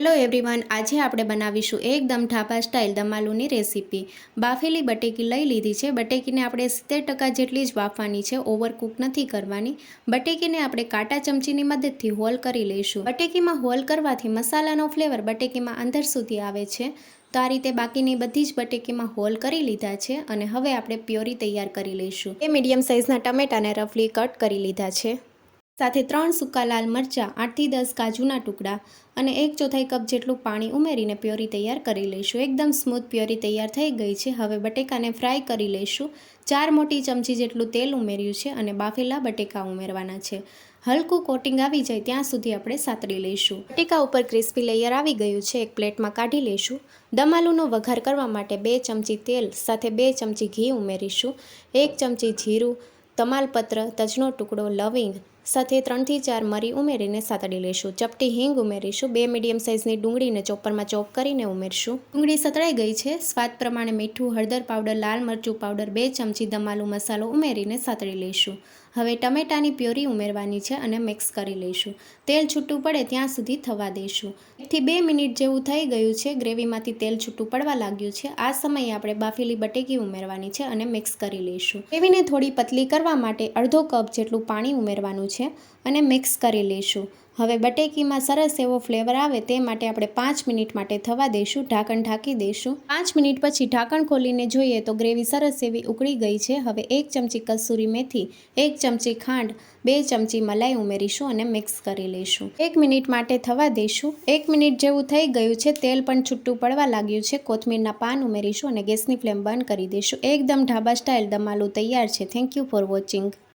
Hello everyone, આજે આપણે બનાવીશું એકદમ ઢાબા સ્ટાઇલ દમ આલુની રેસીપી। બાફેલી બટેકી લઈ લીધી છે। બટેકીને આપણે 70% જેટલી જ બાફવાની છે, ઓવરકુક નથી કરવાની। બટેકીને આપણે કાંટા ચમચીની મદદથી હોલ કરી લઈશું। બટેકીમાં હોલ કરવાથી મસાલાનો ફ્લેવર બટેકીમાં અંદર સુધી આવે છે। તો આ રીતે બાકીની બધી જ બટેકીમાં હોલ કરી લીધા છે અને હવે આપણે પ્યોરી તૈયાર કરી લઈશું। એ મીડિયમ સાઇઝના ટમેટાને રફલી કટ કરી લીધા છે। સાથે 3 સૂકા લાલ મરચાં, 8 થી 10 કાજુના ટુકડા અને 1/4 કપ જેટલું પાણી ઉમેરીને પ્યોરી તૈયાર કરી લઈશું। એકદમ સ્મૂથ પ્યોરી તૈયાર થઈ ગઈ છે। હવે બટેકાને ફ્રાય કરી લઈશું। 4 મોટી ચમચી જેટલું તેલ ઉમેર્યું છે અને બાફેલા બટેકા ઉમેરવાના છે। હલકું કોટિંગ આવી જાય ત્યાં સુધી આપણે સાતળી લઈશું। બટેકા ઉપર ક્રિસ્પી લેયર આવી ગયું છે, એક પ્લેટમાં કાઢી લઈશું। દમ આલુનો વઘાર કરવા માટે 2 ચમચી તેલ સાથે 2 ચમચી ઘી ઉમેરીશું। 1 ચમચી જીરું, તમાલપત્ર, તજનો ટુકડો, લવિંગ સાથે 3 થી 4 મરી ઉમેરીને સાતળી લઈશું। ચપટી હિંગ ઉમેરીશું। 2 મીડિયમ સાઇઝની ડુંગળીને ચોપરમાં ચોપ કરીને ઉમેરશું। ડુંગળી સતળાઈ ગઈ છે। સ્વાદ પ્રમાણે મીઠું, હળદર પાવડર, લાલ મરચું પાવડર, 2 ચમચી દમ આલુ મસાલો ઉમેરીને સાતળી લઈશું। હવે ટમેટાની પ્યોરી ઉમેરવાની છે અને મિક્સ કરી લઈશું। તેલ છૂટું પડે ત્યાં સુધી થવા દઈશું। 1 થી 2 મિનિટ જેવું થઈ ગયું છે। ગ્રેવીમાંથી તેલ છૂટું પડવા લાગ્યું છે। આ સમયે આપણે બાફેલી બટેકી ઉમેરવાની છે અને મિક્સ કરી લઈશું। ગ્રેવીને થોડી પતલી કરવા માટે અડધો કપ જેટલું પાણી ઉમેરવાનું છે અને મિક્સ કરી લઈશું। હવે બટેકીમાં સરસ એવો ફ્લેવર આવે તે માટે આપણે 5 મિનિટ માટે થવા દઈશું। ઢાંકણ ઢાંકી દઈશું। 5 મિનિટ પછી ઢાંકણ ખોલીને જોઈએ તો ગ્રેવી સરસ એવી ઉકળી ગઈ છે। હવે 1 ચમચી કસૂરી મેથી, 1 ચમચી ખાંડ, 2 ચમચી મલાઈ ઉમેરીશું અને મિક્સ કરી લઈશું। 1 મિનિટ માટે થવા દઈશું। 1 મિનિટ જેવું થઈ ગયું છે। તેલ પણ છૂટું પડવા લાગ્યું છે। કોથમીરના પાન ઉમેરીશું અને ગેસની ફ્લેમ બંધ કરી દઈશું। એકદમ ઢાબા સ્ટાઇલ દમ આલુ તૈયાર છે। Thank you for watching.